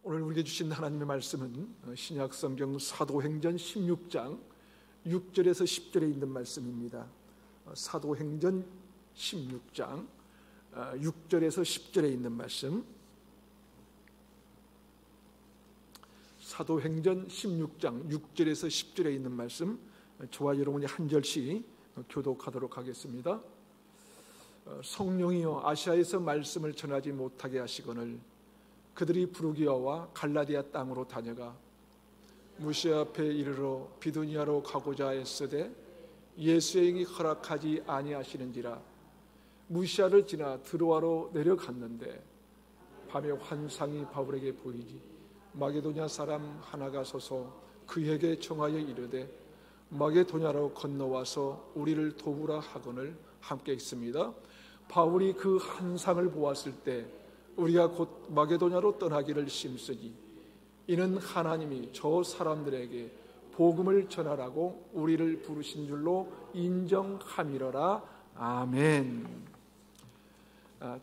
오늘 우리에게 주신 하나님의 말씀은 신약성경 사도행전 16장 6절에서 10절에 있는 말씀입니다. 사도행전 16장 6절에서 10절에 있는 말씀. 사도행전 16장 6절에서 10절에 있는 말씀, 저와 여러분이 한 절씩 교독하도록 하겠습니다. 성령이여 아시아에서 말씀을 전하지 못하게 하시거늘 그들이 부르기아와 갈라디아 땅으로 다녀가 무시아 앞에 이르러 비두니아로 가고자 애쓰되 예수에게 허락하지 아니하시는지라. 무시아를 지나 드로아로 내려갔는데 밤에 환상이 바울에게 보이지 마게도냐 사람 하나가 서서 그에게 청하여 이르되 마게도냐로 건너와서 우리를 도우라 하거늘 함께 있습니다. 바울이 그 환상을 보았을 때 우리가 곧 마게도냐로 떠나기를 심쓰니 이는 하나님이 저 사람들에게 복음을 전하라고 우리를 부르신 줄로 인정함이러라. 아멘.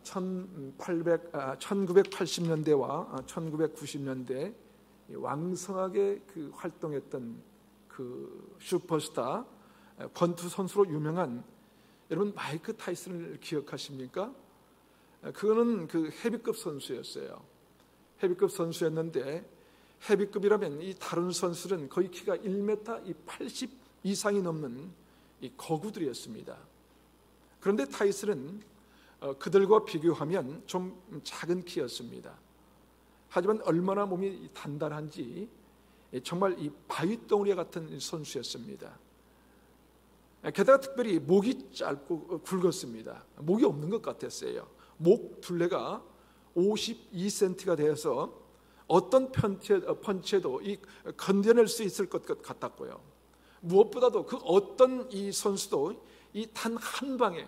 1980년대와 1990년대 왕성하게 활동했던 그 슈퍼스타 권투 선수로 유명한 여러분 마이크 타이슨을 기억하십니까? 그거는 그 헤비급 선수였어요. 헤비급 선수였는데 헤비급이라면 이 다른 선수들은 거의 키가 1m 80 이상이 넘는 이 거구들이었습니다. 그런데 타이슨은 그들과 비교하면 좀 작은 키였습니다. 하지만 얼마나 몸이 단단한지 정말 이 바위덩어리 같은 선수였습니다. 게다가 특별히 목이 짧고 굵었습니다. 목이 없는 것 같았어요. 목 둘레가 52cm가 되어서 어떤 펀치에도 건져낼 수 있을 것 같았고요. 무엇보다도 그 어떤 이 선수도 이 단 한 방에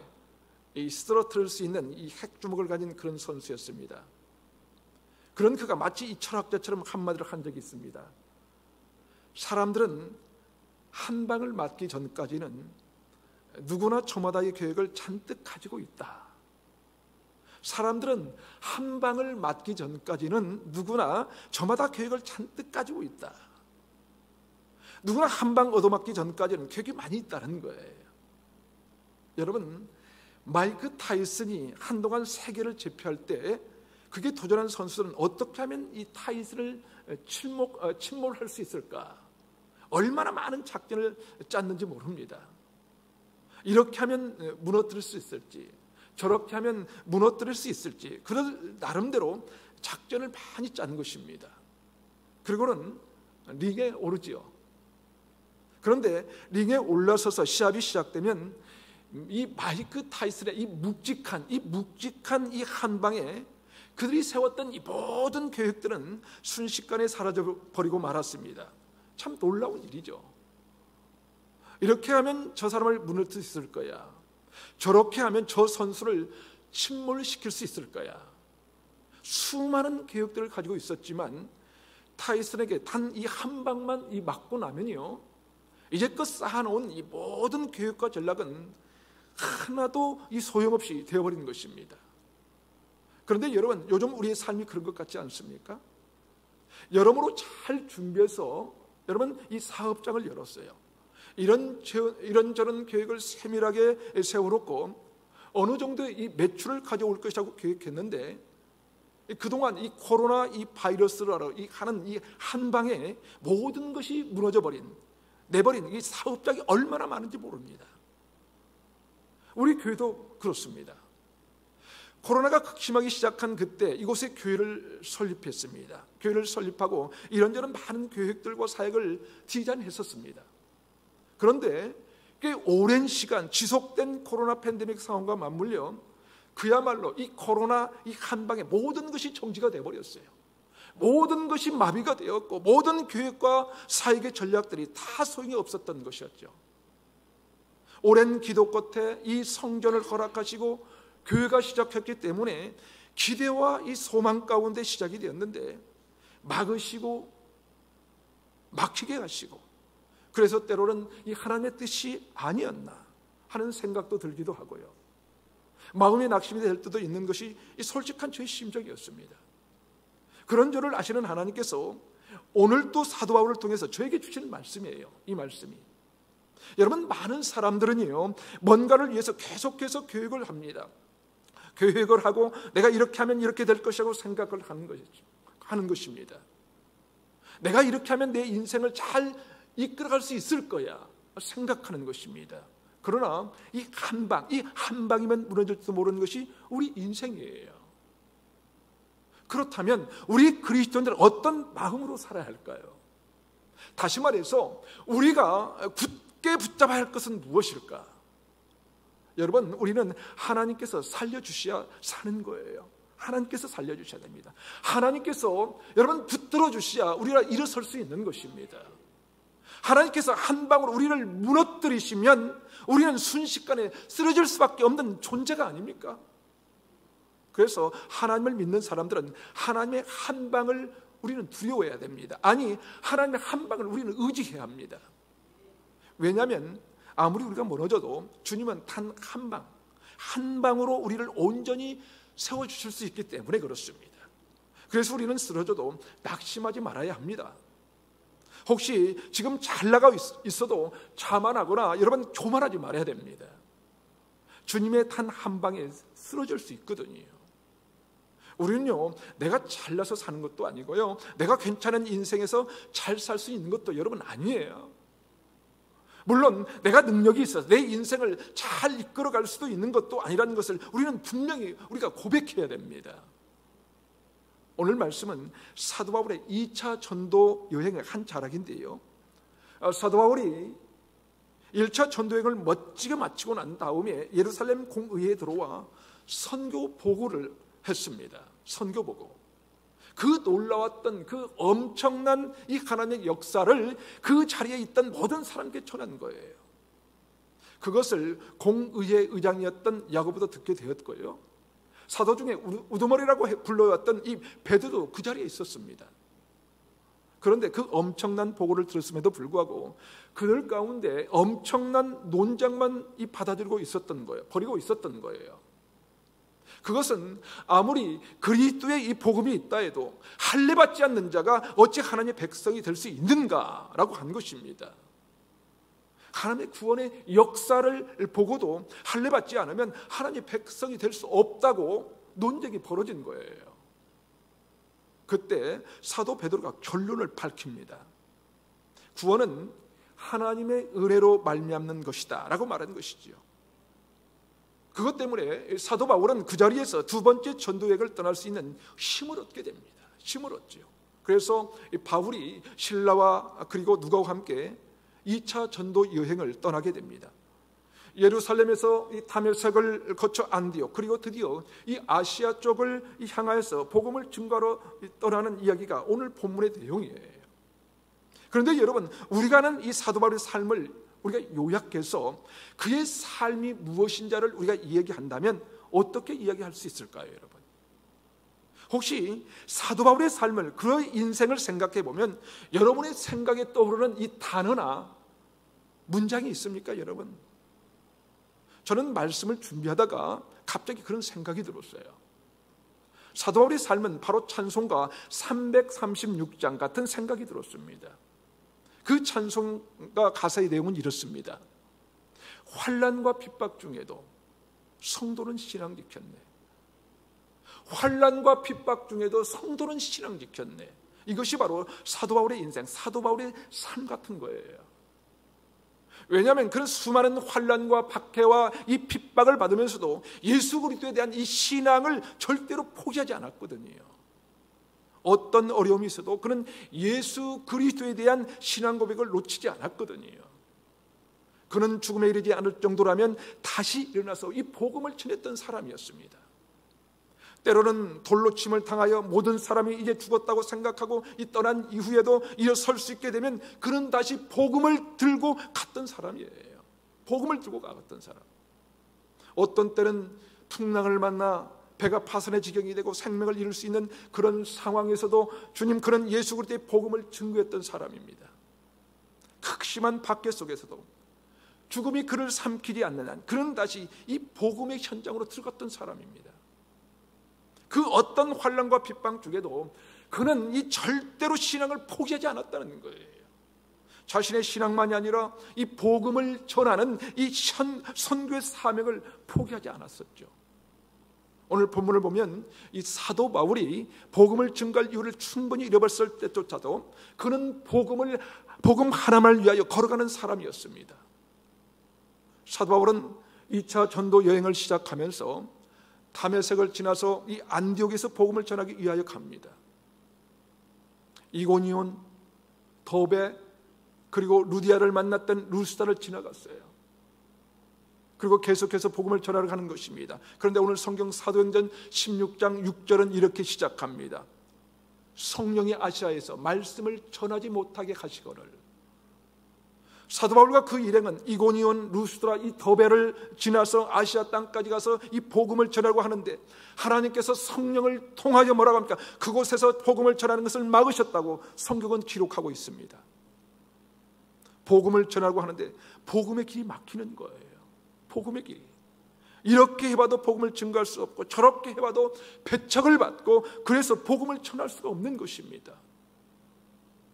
쓰러뜨릴 수 있는 이 핵주먹을 가진 그런 선수였습니다. 그런 그가 마치 이 철학자처럼 한마디를 한 적이 있습니다. 사람들은 한 방을 맞기 전까지는 누구나 저마다의 계획을 잔뜩 가지고 있다. 사람들은 한 방을 맞기 전까지는 누구나 저마다 계획을 잔뜩 가지고 있다. 누구나 한 방 얻어맞기 전까지는 계획이 많이 있다는 거예요. 여러분, 마이크 타이슨이 한동안 세계를 제패할 때 그게 도전한 선수들은 어떻게 하면 이 타이슨을 침몰할 수 있을까? 얼마나 많은 작전을 짰는지 모릅니다. 이렇게 하면 무너뜨릴 수 있을지, 저렇게 하면 무너뜨릴 수 있을지, 그런 나름대로 작전을 많이 짠 것입니다. 그리고는 링에 오르지요. 그런데 링에 올라서서 시합이 시작되면 이 마이크 타이슨의 이 묵직한 이 한 방에 그들이 세웠던 이 모든 계획들은 순식간에 사라져버리고 말았습니다. 참 놀라운 일이죠. 이렇게 하면 저 사람을 무너뜨릴 수 있을 거야. 저렇게 하면 저 선수를 침몰시킬 수 있을 거야. 수많은 계획들을 가지고 있었지만 타이슨에게 단 이 한 방만 맞고 나면요, 이제껏 쌓아놓은 이 모든 계획과 전략은 하나도 이 소용없이 되어버린 것입니다. 그런데 여러분, 요즘 우리의 삶이 그런 것 같지 않습니까? 여러모로 잘 준비해서 여러분 이 사업장을 열었어요. 이런저런 계획을 세밀하게 세워놓고 어느 정도의 이 매출을 가져올 것이라고 계획했는데 그동안 이 코로나 이 바이러스로 하는 이 한 방에 모든 것이 내버린 이 사업장이 얼마나 많은지 모릅니다. 우리 교회도 그렇습니다. 코로나가 극심하기 시작한 그때 이곳에 교회를 설립했습니다. 교회를 설립하고 이런저런 많은 계획들과 사역을 디자인했었습니다. 그런데 꽤 오랜 시간 지속된 코로나 팬데믹 상황과 맞물려 그야말로 이 코로나 이 한 방에 모든 것이 정지가 되어버렸어요. 모든 것이 마비가 되었고 모든 계획과 사역의 전략들이 다 소용이 없었던 것이었죠. 오랜 기도 끝에 이 성전을 허락하시고 교회가 시작했기 때문에 기대와 이 소망 가운데 시작이 되었는데 막으시고 막히게 하시고, 그래서 때로는 이 하나님의 뜻이 아니었나 하는 생각도 들기도 하고요. 마음의 낙심이 될 때도 있는 것이 이 솔직한 저의 심정이었습니다. 그런 줄을 아시는 하나님께서 오늘도 사도 바울을 통해서 저에게 주시는 말씀이에요. 이 말씀이, 여러분, 많은 사람들은요 뭔가를 위해서 계속해서 계획을 합니다. 계획을 하고 내가 이렇게 하면 이렇게 될 것이라고 생각을 하는 것입니다. 내가 이렇게 하면 내 인생을 잘 이끌어갈 수 있을 거야 생각하는 것입니다. 그러나 이 한 방이면 무너질지도 모르는 것이 우리 인생이에요. 그렇다면 우리 그리스도인들은 어떤 마음으로 살아야 할까요? 다시 말해서 우리가 굳게 붙잡아야 할 것은 무엇일까? 여러분, 우리는 하나님께서 살려주셔야 사는 거예요. 하나님께서 살려주셔야 됩니다. 하나님께서 여러분 붙들어 주셔야 우리가 일어설 수 있는 것입니다. 하나님께서 한 방으로 우리를 무너뜨리시면 우리는 순식간에 쓰러질 수밖에 없는 존재가 아닙니까? 그래서 하나님을 믿는 사람들은 하나님의 한 방을 우리는 두려워해야 됩니다. 아니, 하나님의 한 방을 우리는 의지해야 합니다. 왜냐하면 아무리 우리가 무너져도 주님은 단 한 방으로 우리를 온전히 세워주실 수 있기 때문에 그렇습니다. 그래서 우리는 쓰러져도 낙심하지 말아야 합니다. 혹시 지금 잘 나가고 있어도 자만하거나 여러분 교만하지 말아야 됩니다. 주님의 단 한 방에 쓰러질 수 있거든요. 우리는요 내가 잘나서 사는 것도 아니고요, 내가 괜찮은 인생에서 잘 살 수 있는 것도 여러분 아니에요. 물론 내가 능력이 있어서 내 인생을 잘 이끌어갈 수도 있는 것도 아니라는 것을 우리는 분명히 우리가 고백해야 됩니다. 오늘 말씀은 사도 바울의 2차 전도 여행의 한 자락인데요, 사도 바울이 1차 전도여행을 멋지게 마치고 난 다음에 예루살렘 공의회에 들어와 선교 보고를 했습니다. 선교 보고. 그 놀라웠던 그 엄청난 이 하나님의 역사를 그 자리에 있던 모든 사람에게 전한 거예요. 그것을 공의회 의장이었던 야고보도 듣게 되었고요, 사도 중에 우두머리라고 불러왔던 이 베드로도 그 자리에 있었습니다. 그런데 그 엄청난 보고를 들었음에도 불구하고 그들 가운데 엄청난 논장만 받아들이고 있었던 거예요. 버리고 있었던 거예요. 그것은 아무리 그리스도의 이 복음이 있다 해도 할례받지 않는 자가 어찌 하나님의 백성이 될 수 있는가라고 한 것입니다. 하나님의 구원의 역사를 보고도 할례받지 않으면 하나님의 백성이 될 수 없다고 논쟁이 벌어진 거예요. 그때 사도 베드로가 결론을 밝힙니다. 구원은 하나님의 은혜로 말미암는 것이다 라고 말하는 것이지요. 그것 때문에 사도 바울은 그 자리에서 두 번째 전도여행을 떠날 수 있는 힘을 얻게 됩니다. 힘을 얻죠. 그래서 바울이 실라와 그리고 누가와 함께 2차 전도 여행을 떠나게 됩니다. 예루살렘에서 이 다메섹을 거쳐 안디옥, 그리고 드디어 이 아시아 쪽을 향하여서 복음을 증거하러 떠나는 이야기가 오늘 본문의 내용이에요. 그런데 여러분, 우리가 아는 이 사도 바울의 삶을 우리가 요약해서 그의 삶이 무엇인지를 우리가 이야기한다면 어떻게 이야기할 수 있을까요, 여러분? 혹시 사도 바울의 삶을, 그의 인생을 생각해 보면 여러분의 생각에 떠오르는 이 단어나 문장이 있습니까, 여러분? 저는 말씀을 준비하다가 갑자기 그런 생각이 들었어요. 사도 바울의 삶은 바로 찬송가 336장 같은 생각이 들었습니다. 그 찬송가 가사의 내용은 이렇습니다. 환난과 핍박 중에도 성도는 신앙 지켰네. 환난과 핍박 중에도 성도는 신앙 지켰네. 이것이 바로 사도 바울의 인생, 사도 바울의 삶 같은 거예요. 왜냐하면 그런 수많은 환난과 박해와 이 핍박을 받으면서도 예수 그리스도에 대한 이 신앙을 절대로 포기하지 않았거든요. 어떤 어려움이 있어도 그는 예수 그리스도에 대한 신앙 고백을 놓치지 않았거든요. 그는 죽음에 이르지 않을 정도라면 다시 일어나서 이 복음을 전했던 사람이었습니다. 때로는 돌로 침을 당하여 모든 사람이 이제 죽었다고 생각하고 이 떠난 이후에도 일어설 수 있게 되면 그는 다시 복음을 들고 갔던 사람이에요. 복음을 들고 가갔던 사람. 어떤 때는 풍랑을 만나 배가 파선의 지경이 되고 생명을 잃을 수 있는 그런 상황에서도 주님, 그런 예수 그리스도의 복음을 증거했던 사람입니다. 극심한 박해 속에서도 죽음이 그를 삼키지 않는 한 그는 다시 이 복음의 현장으로 들어갔던 사람입니다. 그 어떤 환난과 핍박 중에도 그는 이 절대로 신앙을 포기하지 않았다는 거예요. 자신의 신앙만이 아니라 이 복음을 전하는 이 선교의 사명을 포기하지 않았었죠. 오늘 본문을 보면 이 사도 바울이 복음을 증거할 이유를 충분히 잃어버렸을 때조차도 그는 복음 하나만을 위하여 걸어가는 사람이었습니다. 사도 바울은 2차 전도 여행을 시작하면서 다메섹을 지나서 이 안디옥에서 복음을 전하기 위하여 갑니다. 이고니온, 더베, 그리고 루디아를 만났던 루스다를 지나갔어요. 그리고 계속해서 복음을 전하러 가는 것입니다. 그런데 오늘 성경 사도행전 16장 6절은 이렇게 시작합니다. 성령이 아시아에서 말씀을 전하지 못하게 하시거늘. 사도 바울과 그 일행은 이고니온, 루스드라, 이 더베를 지나서 아시아 땅까지 가서 이 복음을 전하고 하는데 하나님께서 성령을 통하여 뭐라고 합니까? 그곳에서 복음을 전하는 것을 막으셨다고 성경은 기록하고 있습니다. 복음을 전하고 하는데 복음의 길이 막히는 거예요. 복음의 길이. 이렇게 해봐도 복음을 증거할 수 없고 저렇게 해봐도 배척을 받고 그래서 복음을 전할 수가 없는 것입니다.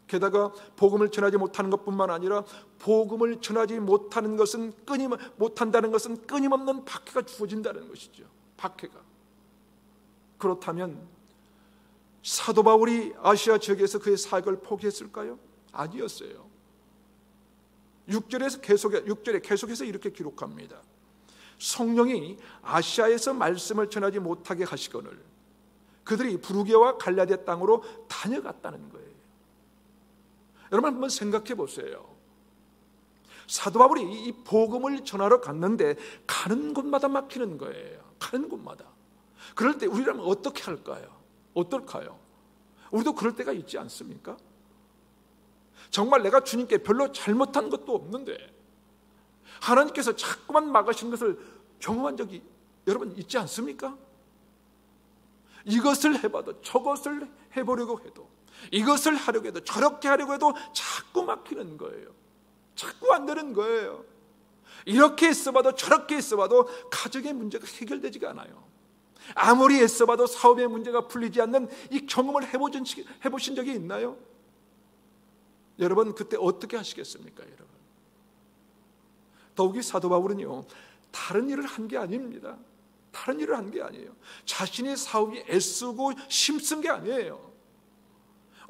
게다가 복음을 전하지 못하는 것뿐만 아니라 복음을 전하지 못한다는 것은 끊임없는 박해가 주어진다는 것이죠. 박해가. 그렇다면 사도 바울이 아시아 지역에서 그의 사역을 포기했을까요? 아니었어요. 6절에 계속해서 이렇게 기록합니다. 성령이 아시아에서 말씀을 전하지 못하게 하시거늘 그들이 부르게와 갈라디아 땅으로 다녀갔다는 거예요. 여러분 한번 생각해 보세요. 사도 바울이 이 복음을 전하러 갔는데 가는 곳마다 막히는 거예요. 가는 곳마다. 그럴 때 우리라면 어떻게 할까요? 어떨까요? 우리도 그럴 때가 있지 않습니까? 정말 내가 주님께 별로 잘못한 것도 없는데 하나님께서 자꾸만 막으신 것을 경험한 적이 여러분 있지 않습니까? 이것을 해봐도 저것을 해보려고 해도 이것을 하려고 해도 저렇게 하려고 해도 자꾸 막히는 거예요. 자꾸 안 되는 거예요. 이렇게 애써봐도 저렇게 애써봐도 가정의 문제가 해결되지가 않아요. 아무리 애써봐도 사업의 문제가 풀리지 않는 이 경험을 해보신 적이 있나요? 여러분 그때 어떻게 하시겠습니까? 여러분 더욱이 사도 바울은요 다른 일을 한 게 아닙니다. 다른 일을 한 게 아니에요. 자신의 사업이 애쓰고 힘쓴 게 아니에요.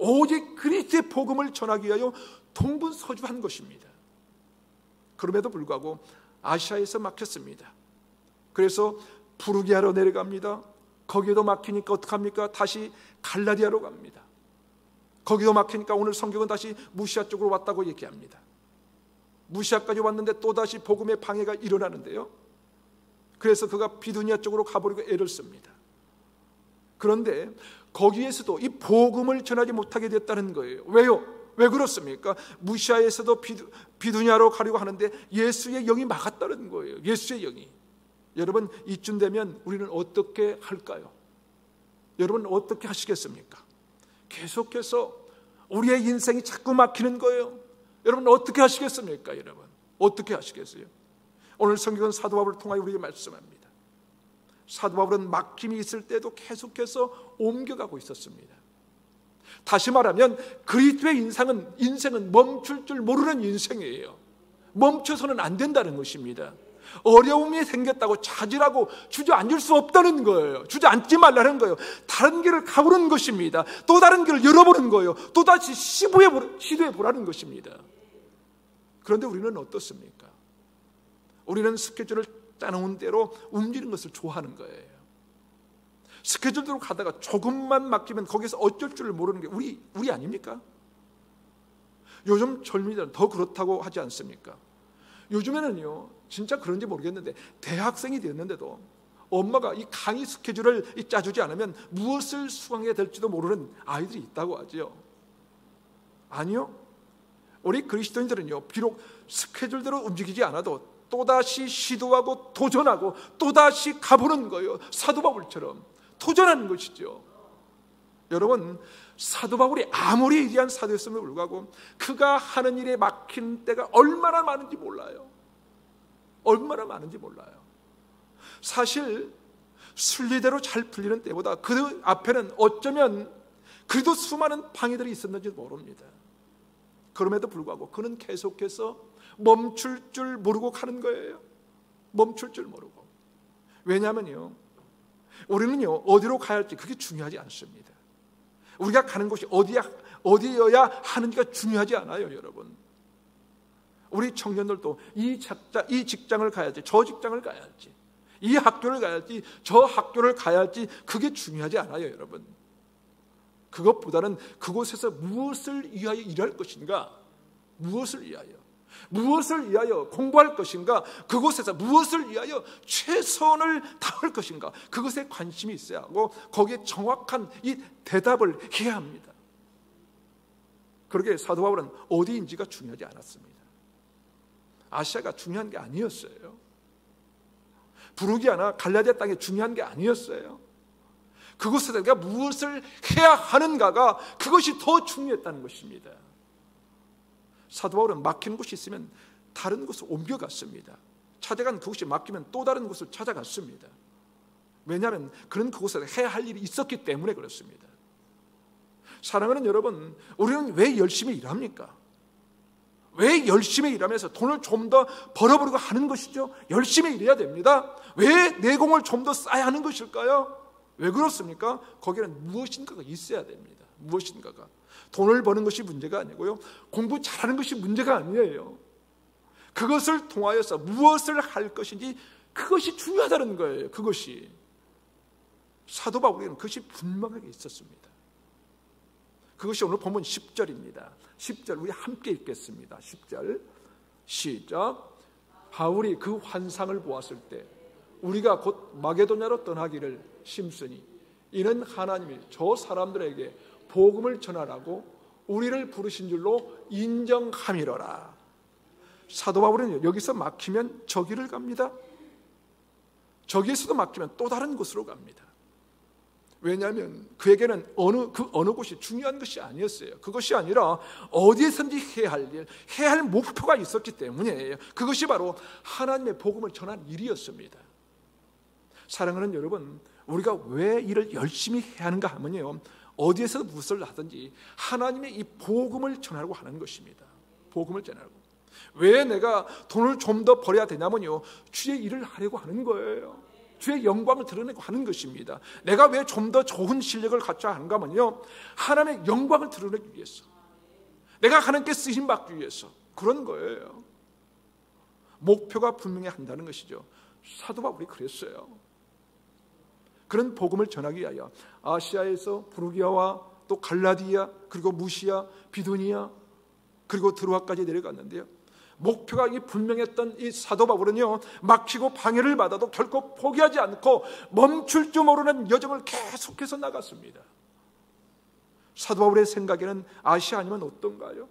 오직 그리스도의 복음을 전하기 위하여 동분서주한 것입니다. 그럼에도 불구하고 아시아에서 막혔습니다. 그래서 부르기아로 내려갑니다. 거기에도 막히니까 어떡합니까? 다시 갈라디아로 갑니다. 거기도 막히니까 오늘 성경은 다시 무시아 쪽으로 왔다고 얘기합니다. 무시아까지 왔는데 또다시 복음의 방해가 일어나는데요. 그래서 그가 비두니아 쪽으로 가보려고 애를 씁니다. 그런데 거기에서도 이 복음을 전하지 못하게 됐다는 거예요. 왜요? 왜 그렇습니까? 무시아에서도 비두니아로 가려고 하는데 예수의 영이 막았다는 거예요. 예수의 영이. 여러분 이쯤 되면 우리는 어떻게 할까요? 여러분 어떻게 하시겠습니까? 계속해서 우리의 인생이 자꾸 막히는 거예요. 여러분 어떻게 하시겠습니까? 여러분 어떻게 하시겠어요? 오늘 성경은 사도 바울을 통하여 우리에게 말씀합니다. 사도 바울은 막힘이 있을 때도 계속해서 옮겨가고 있었습니다. 다시 말하면 그리스도의 인생은 멈출 줄 모르는 인생이에요. 멈춰서는 안 된다는 것입니다. 어려움이 생겼다고 자질하고 주저앉을 수 없다는 거예요. 주저앉지 말라는 거예요. 다른 길을 가보는 것입니다. 또 다른 길을 열어보는 거예요. 또다시 시도해 보라는 것입니다. 그런데 우리는 어떻습니까? 우리는 스케줄을 짜놓은 대로 움직이는 것을 좋아하는 거예요. 스케줄대로 가다가 조금만 맡기면 거기서 어쩔 줄을 모르는 게 우리 아닙니까? 요즘 젊은이들은 더 그렇다고 하지 않습니까? 요즘에는요 진짜 그런지 모르겠는데 대학생이 됐는데도 엄마가 이 강의 스케줄을 짜주지 않으면 무엇을 수강해야 될지도 모르는 아이들이 있다고 하죠. 아니요, 우리 그리스도인들은요 비록 스케줄대로 움직이지 않아도 또다시 시도하고 도전하고 또다시 가보는 거예요. 사도 바울처럼 도전하는 것이죠. 여러분 사도 바울이 아무리 위대한 사도였음에도 불구하고 그가 하는 일에 막힌 때가 얼마나 많은지 몰라요. 얼마나 많은지 몰라요. 사실 순리대로 잘 풀리는 때보다 그 앞에는 어쩌면 그래도 수많은 방해들이 있었는지 모릅니다. 그럼에도 불구하고 그는 계속해서 멈출 줄 모르고 가는 거예요. 멈출 줄 모르고. 왜냐하면요, 우리는요 어디로 가야 할지 그게 중요하지 않습니다. 우리가 가는 곳이 어디여야 하는지가 중요하지 않아요, 여러분. 우리 청년들도 이 직장을 가야 할지 저 직장을 가야 할지, 이 학교를 가야 할지 저 학교를 가야 할지 그게 중요하지 않아요, 여러분. 그것보다는 그곳에서 무엇을 위하여 일할 것인가, 무엇을 위하여 공부할 것인가, 그곳에서 무엇을 위하여 최선을 다할 것인가, 그것에 관심이 있어야 하고 거기에 정확한 이 대답을 해야 합니다. 그렇게 사도 바울은 어디인지가 중요하지 않았습니다. 아시아가 중요한 게 아니었어요. 부르기아나 갈라디아 땅이 중요한 게 아니었어요. 그곳에서 내가 무엇을 해야 하는가가 그것이 더 중요했다는 것입니다. 사도 바울은 막힌 곳이 있으면 다른 곳을 옮겨갔습니다. 찾아간 그곳이 막히면 또 다른 곳을 찾아갔습니다. 왜냐하면 그는 그곳에서 해야 할 일이 있었기 때문에 그렇습니다. 사랑하는 여러분, 우리는 왜 열심히 일합니까? 왜 열심히 일하면서 돈을 좀 더 벌어보려고 하는 것이죠? 열심히 일해야 됩니다. 왜 내공을 좀 더 쌓아야 하는 것일까요? 왜 그렇습니까? 거기에는 무엇인가가 있어야 됩니다. 무엇인가가. 돈을 버는 것이 문제가 아니고요, 공부 잘하는 것이 문제가 아니에요. 그것을 통하여서 무엇을 할 것인지 그것이 중요하다는 거예요. 그것이. 사도 바울에게는 그것이 분명하게 있었습니다. 그것이 오늘 본문 10절입니다. 10절 우리 함께 읽겠습니다. 10절 시작. 바울이 그 환상을 보았을 때 우리가 곧 마게도냐로 떠나기를 심쓰니 이는 하나님이 저 사람들에게 복음을 전하라고 우리를 부르신 줄로 인정함이로라. 사도 바울은 여기서 막히면 저기를 갑니다. 저기에서도 막히면 또 다른 곳으로 갑니다. 왜냐하면 그에게는 어느 곳이 중요한 것이 아니었어요. 그것이 아니라 어디에선지 해야 할 일, 해야 할 목표가 있었기 때문이에요. 그것이 바로 하나님의 복음을 전하는 일이었습니다. 사랑하는 여러분, 우리가 왜 일을 열심히 해야 하는가 하면요, 어디에서 무엇을 하든지 하나님의 이 복음을 전하려고 하는 것입니다. 복음을 전하려고. 왜 내가 돈을 좀 더 벌어야 되냐면요, 주의 일을 하려고 하는 거예요. 주의 영광을 드러내고 하는 것입니다. 내가 왜 좀 더 좋은 실력을 갖춰야 하는가 하면요, 하나님의 영광을 드러내기 위해서, 내가 하나님께 쓰임받기 위해서 그런 거예요. 목표가 분명히 한다는 것이죠. 사도 바울이 그랬어요. 그런 복음을 전하기 위하여 아시아에서 부르기아와 또 갈라디아, 그리고 무시아, 비두니아, 그리고 드로아까지 내려갔는데요, 목표가 분명했던 이 사도 바울은요, 막히고 방해를 받아도 결코 포기하지 않고 멈출 줄 모르는 여정을 계속해서 나갔습니다. 사도 바울의 생각에는 아시아 아니면 어떤가요?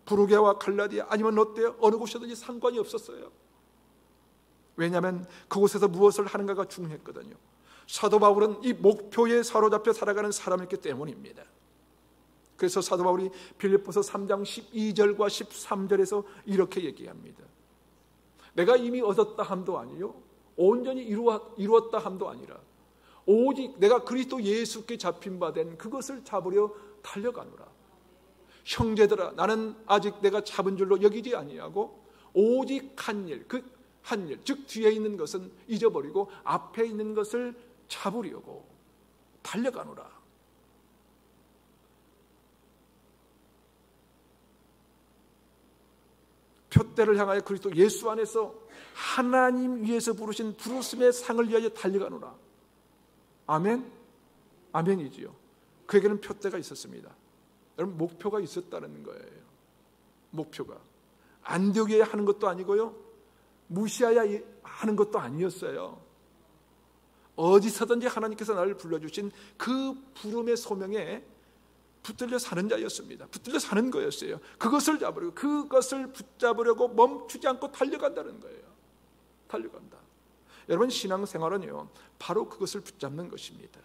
부르기아와 갈라디아 아니면 어때요? 어느 곳이든지 상관이 없었어요. 왜냐하면 그곳에서 무엇을 하는가가 중요했거든요. 사도 바울은 이 목표에 사로잡혀 살아가는 사람이기 때문입니다. 그래서 사도 바울이 빌립보서 3장 12절과 13절에서 이렇게 얘기합니다. 내가 이미 얻었다 함도 아니요 온전히 이루었다 함도 아니라 오직 내가 그리스도 예수께 잡힌 바 된 그것을 잡으려 달려가노라. 형제들아, 나는 아직 내가 잡은 줄로 여기지 아니하고 오직 한 일, 그 한 일, 즉 뒤에 있는 것은 잊어버리고 앞에 있는 것을 잡으려고 달려가노라. 표대를 향하여 그리스도 예수 안에서 하나님 위에서 부르신 부르심의 상을 위하여 달려가노라. 아멘? 아멘이지요. 그에게는 표대가 있었습니다. 여러분, 목표가 있었다는 거예요. 목표가. 안디옥에 하는 것도 아니고요, 무시아야 하는 것도 아니었어요. 어디서든지 하나님께서 나를 불러주신 그 부름의 소명에 붙들려 사는 자였습니다. 붙들려 사는 거였어요. 그것을 잡으려고, 그것을 붙잡으려고 멈추지 않고 달려간다는 거예요. 달려간다. 여러분, 신앙생활은요, 바로 그것을 붙잡는 것입니다.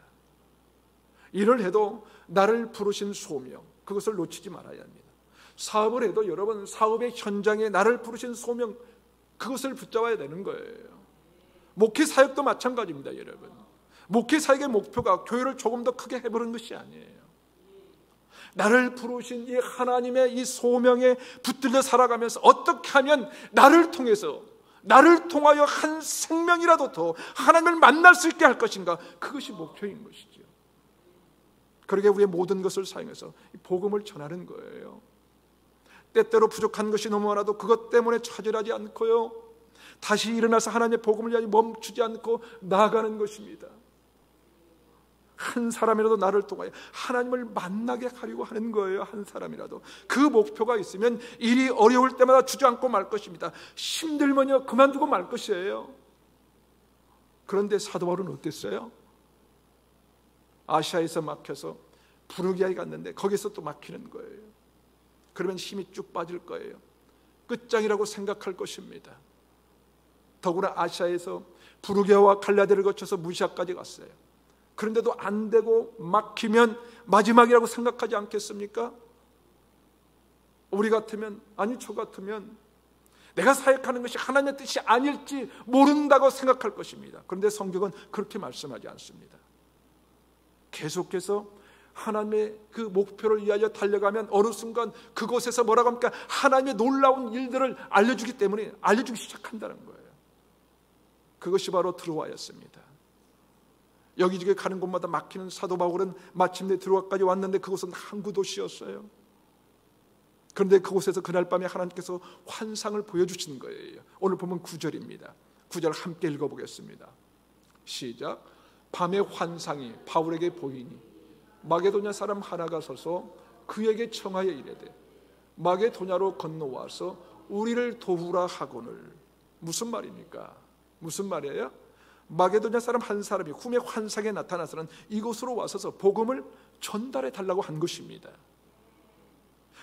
일을 해도 나를 부르신 소명, 그것을 놓치지 말아야 합니다. 사업을 해도 여러분, 사업의 현장에 나를 부르신 소명, 그것을 붙잡아야 되는 거예요. 목회 사역도 마찬가지입니다, 여러분. 목회사역의 목표가 교회를 조금 더 크게 해보는 것이 아니에요. 나를 부르신 이 하나님의 이 소명에 붙들려 살아가면서 어떻게 하면 나를 통하여 한 생명이라도 더 하나님을 만날 수 있게 할 것인가, 그것이 목표인 것이죠. 그러게 우리의 모든 것을 사용해서 복음을 전하는 거예요. 때때로 부족한 것이 너무 많아도 그것 때문에 좌절하지 않고요, 다시 일어나서 하나님의 복음을 위하여 멈추지 않고 나아가는 것입니다. 한 사람이라도 나를 통하여 하나님을 만나게 하려고 하는 거예요. 한 사람이라도. 그 목표가 있으면 일이 어려울 때마다 주저앉고 말 것입니다. 힘들면요 그만두고 말 것이에요. 그런데 사도 바울은 어땠어요? 아시아에서 막혀서 부르기아에 갔는데 거기서 또 막히는 거예요. 그러면 힘이 쭉 빠질 거예요. 끝장이라고 생각할 것입니다. 더구나 아시아에서 부르기아와 갈라디아를 거쳐서 무시아까지 갔어요. 그런데도 안 되고 막히면 마지막이라고 생각하지 않겠습니까? 우리 같으면, 아니 저 같으면 내가 사역하는 것이 하나님의 뜻이 아닐지 모른다고 생각할 것입니다. 그런데 성경은 그렇게 말씀하지 않습니다. 계속해서 하나님의 그 목표를 위하여 달려가면 어느 순간 그곳에서 뭐라고 합니까? 하나님의 놀라운 일들을 알려주기 때문에 알려주기 시작한다는 거예요. 그것이 바로 드로아였습니다. 여기저기 가는 곳마다 막히는 사도 바울은 마침내 드로아까지 왔는데 그곳은 항구 도시였어요. 그런데 그곳에서 그날 밤에 하나님께서 환상을 보여주신 거예요. 오늘 보면 9절입니다. 9절 함께 읽어보겠습니다. 시작. 밤의 환상이 바울에게 보이니 마게도냐 사람 하나가 서서 그에게 청하여 이르되 마게도냐로 건너와서 우리를 도우라 하거늘. 무슨 말입니까? 무슨 말이에요? 마게도냐 사람 한 사람이 꿈의 환상에 나타나서는 이곳으로 와서서 복음을 전달해 달라고 한 것입니다.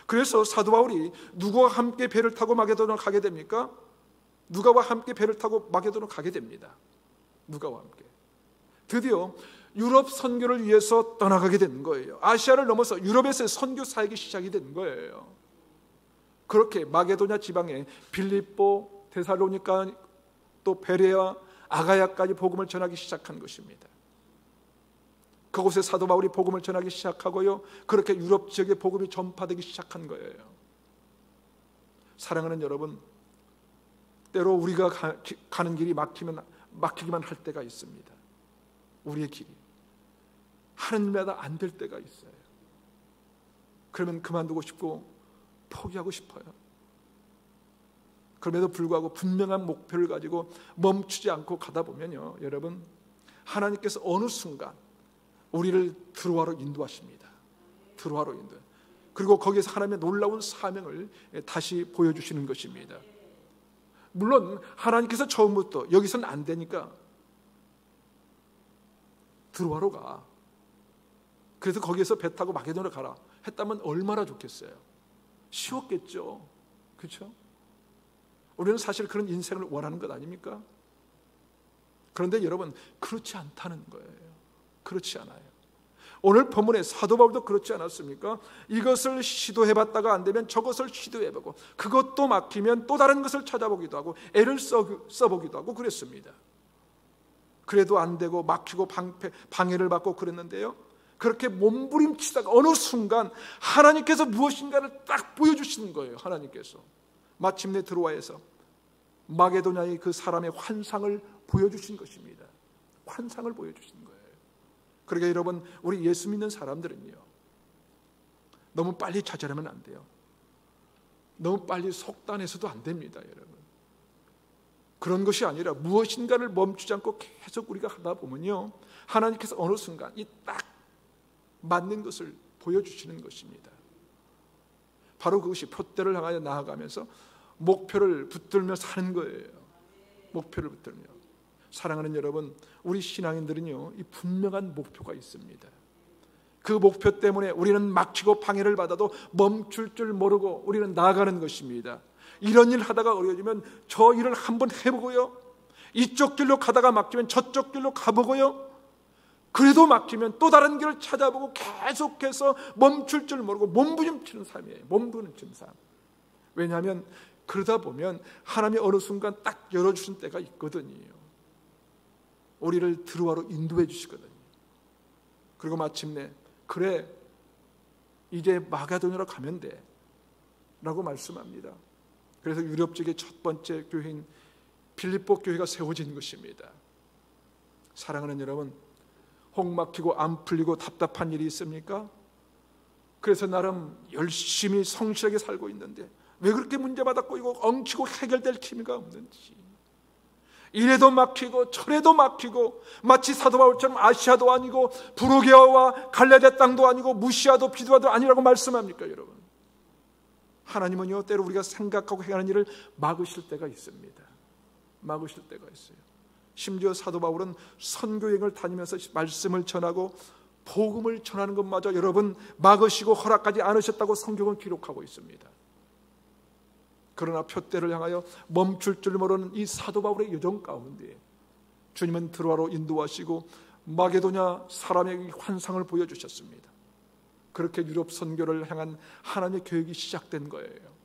그래서 사도 바울이 누구와 함께 배를 타고 마게도냐로 가게 됩니까? 누가와 함께 배를 타고 마게도냐로 가게 됩니다. 누가와 함께. 드디어 유럽 선교를 위해서 떠나가게 된 거예요. 아시아를 넘어서 유럽에서 선교 사역이 시작이 된 거예요. 그렇게 마게도냐 지방에 빌립보, 데살로니가, 또 베레아, 아가야까지 복음을 전하기 시작한 것입니다. 그곳에 사도 바울이 복음을 전하기 시작하고요, 그렇게 유럽 지역에 복음이 전파되기 시작한 거예요. 사랑하는 여러분, 때로 우리가 가는 길이 막히기만 할 때가 있습니다. 우리의 길이 하는 일마다 안 될 때가 있어요. 그러면 그만두고 싶고 포기하고 싶어요. 그럼에도 불구하고 분명한 목표를 가지고 멈추지 않고 가다 보면요, 여러분, 하나님께서 어느 순간 우리를 드로아로 인도하십니다. 드로아로 인도. 그리고 거기에서 하나님의 놀라운 사명을 다시 보여주시는 것입니다. 물론 하나님께서 처음부터 여기서는 안 되니까 드로아로 가. 그래서 거기에서 배 타고 마게도냐로 가라 했다면 얼마나 좋겠어요. 쉬웠겠죠. 그렇죠? 우리는 사실 그런 인생을 원하는 것 아닙니까? 그런데 여러분, 그렇지 않다는 거예요. 그렇지 않아요. 오늘 본문의 사도 바울도 그렇지 않았습니까? 이것을 시도해봤다가 안 되면 저것을 시도해보고 그것도 막히면 또 다른 것을 찾아보기도 하고 애를 써보기도 하고 그랬습니다. 그래도 안 되고 막히고 방해를 받고 그랬는데요, 그렇게 몸부림치다가 어느 순간 하나님께서 무엇인가를 딱 보여주시는 거예요. 하나님께서 마침내 드로아에서 마게도냐의 그 사람의 환상을 보여주신 것입니다. 환상을 보여주신 거예요. 그러니까 여러분, 우리 예수 믿는 사람들은요, 너무 빨리 좌절하면 안 돼요. 너무 빨리 속단해서도 안 됩니다. 여러분, 그런 것이 아니라 무엇인가를 멈추지 않고 계속 우리가 하다 보면요, 하나님께서 어느 순간 이 딱 맞는 것을 보여주시는 것입니다. 바로 그것이 표대를 향하여 나아가면서 목표를 붙들며 사는 거예요. 목표를 붙들며. 사랑하는 여러분, 우리 신앙인들은요, 이 분명한 목표가 있습니다. 그 목표 때문에 우리는 막히고 방해를 받아도 멈출 줄 모르고 우리는 나아가는 것입니다. 이런 일 하다가 어려워지면 저 일을 한번 해보고요, 이쪽 길로 가다가 막히면 저쪽 길로 가보고요, 그래도 막히면 또 다른 길을 찾아보고 계속해서 멈출 줄 모르고 몸부림치는 삶이에요. 몸부림치는 삶. 왜냐하면 그러다 보면 하나님이 어느 순간 딱 열어주신 때가 있거든요. 우리를 드로아로 인도해 주시거든요. 그리고 마침내 그래 이제 마게도냐로 가면 돼 라고 말씀합니다. 그래서 유럽 쪽의 첫 번째 교회인 빌립보 교회가 세워진 것입니다. 사랑하는 여러분, 혹 막히고 안 풀리고 답답한 일이 있습니까? 그래서 나름 열심히 성실하게 살고 있는데 왜 그렇게 문제마다 꼬이고 엉키고 해결될 기미가 없는지, 이래도 막히고 저래도 막히고 마치 사도 바울처럼 아시아도 아니고 부르게아와 갈라디아 땅도 아니고 무시아도 비두아도 아니라고 말씀합니까? 여러분, 하나님은요 때로 우리가 생각하고 행하는 일을 막으실 때가 있습니다. 막으실 때가 있어요. 심지어 사도 바울은 선교여행을 다니면서 말씀을 전하고 복음을 전하는 것마저 여러분 막으시고 허락하지 않으셨다고 성경은 기록하고 있습니다. 그러나 표대를 향하여 멈출 줄 모르는 이 사도 바울의 여정 가운데 주님은 드로아로 인도하시고 마게도냐 사람의 환상을 보여주셨습니다. 그렇게 유럽 선교를 향한 하나님의 계획이 시작된 거예요.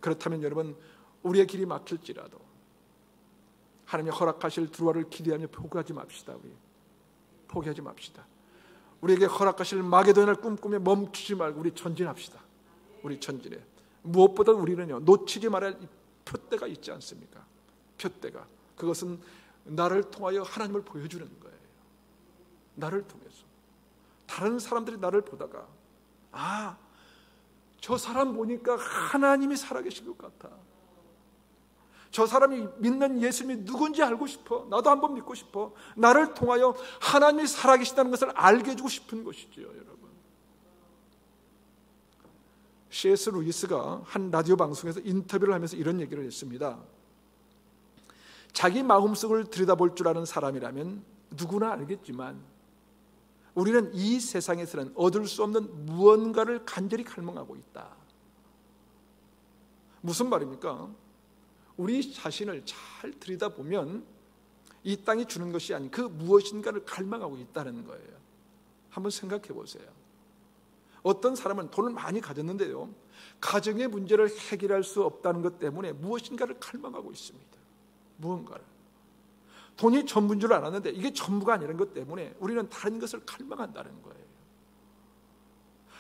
그렇다면 여러분, 우리의 길이 막힐지라도 하나님이 허락하실 드로아를 기대하며 포기하지 맙시다. 우리 포기하지 맙시다. 우리에게 허락하실 마게도냐를 꿈꾸며 멈추지 말고 우리 전진합시다. 우리 전진해. 무엇보다 우리는요 놓치지 말아야 할 표대가 있지 않습니까? 표대가, 그것은 나를 통하여 하나님을 보여주는 거예요. 나를 통해서 다른 사람들이 나를 보다가 아, 저 사람 보니까 하나님이 살아계신 것 같아. 저 사람이 믿는 예수님이 누군지 알고 싶어. 나도 한번 믿고 싶어. 나를 통하여 하나님이 살아계시다는 것을 알게 해주고 싶은 것이지요, 여러분. C.S. 루이스가 한 라디오 방송에서 인터뷰를 하면서 이런 얘기를 했습니다. 자기 마음속을 들여다볼 줄 아는 사람이라면 누구나 알겠지만 우리는 이 세상에서는 얻을 수 없는 무언가를 간절히 갈망하고 있다. 무슨 말입니까? 우리 자신을 잘 들여다보면 이 땅이 주는 것이 아닌 그 무엇인가를 갈망하고 있다는 거예요. 한번 생각해 보세요. 어떤 사람은 돈을 많이 가졌는데요, 가정의 문제를 해결할 수 없다는 것 때문에 무엇인가를 갈망하고 있습니다. 무언가를. 돈이 전부인 줄 알았는데 이게 전부가 아니라는 것 때문에 우리는 다른 것을 갈망한다는 거예요.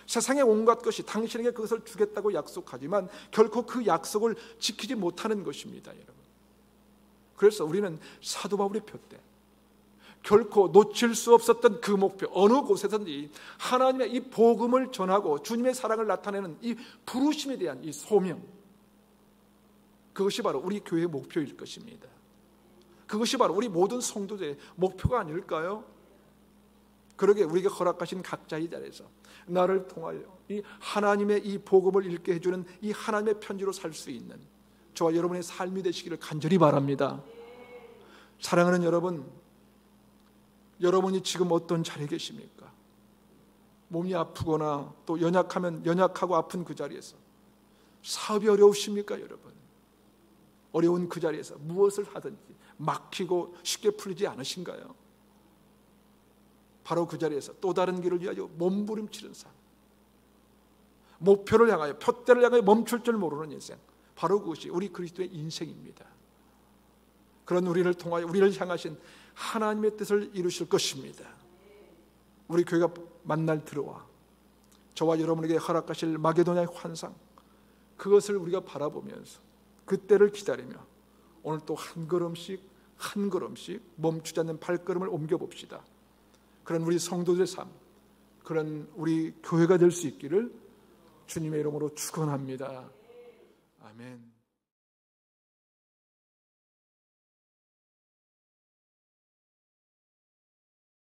세상의 온갖 것이 당신에게 그것을 주겠다고 약속하지만 결코 그 약속을 지키지 못하는 것입니다, 여러분. 그래서 우리는 사도 바울의 표대, 결코 놓칠 수 없었던 그 목표, 어느 곳에서든지 하나님의 이 복음을 전하고 주님의 사랑을 나타내는 이 부르심에 대한 이 소명, 그것이 바로 우리 교회의 목표일 것입니다. 그것이 바로 우리 모든 성도들의 목표가 아닐까요? 그러게 우리에게 허락하신 각자의 자리에서 나를 통하여 이 하나님의 이 복음을 읽게 해주는 이 하나님의 편지로 살 수 있는 저와 여러분의 삶이 되시기를 간절히 바랍니다. 사랑하는 여러분, 여러분이 지금 어떤 자리에 계십니까? 몸이 아프거나 또 연약하면 연약하고 아픈 그 자리에서 사업이 어려우십니까, 여러분? 어려운 그 자리에서 무엇을 하든지 막히고 쉽게 풀리지 않으신가요? 바로 그 자리에서 또 다른 길을 위하여 몸부림치는 삶, 목표를 향하여, 표대를 향하여 멈출 줄 모르는 인생, 바로 그것이 우리 그리스도의 인생입니다. 그런 우리를 통하여 우리를 향하신 하나님의 뜻을 이루실 것입니다. 우리 교회가 만날 들어와 저와 여러분에게 허락하실 마게도냐의 환상, 그것을 우리가 바라보면서 그때를 기다리며 오늘 또 한 걸음씩 한 걸음씩 멈추지 않는 발걸음을 옮겨봅시다. 그런 우리 성도들의 삶, 그런 우리 교회가 될 수 있기를 주님의 이름으로 축원합니다. 아멘.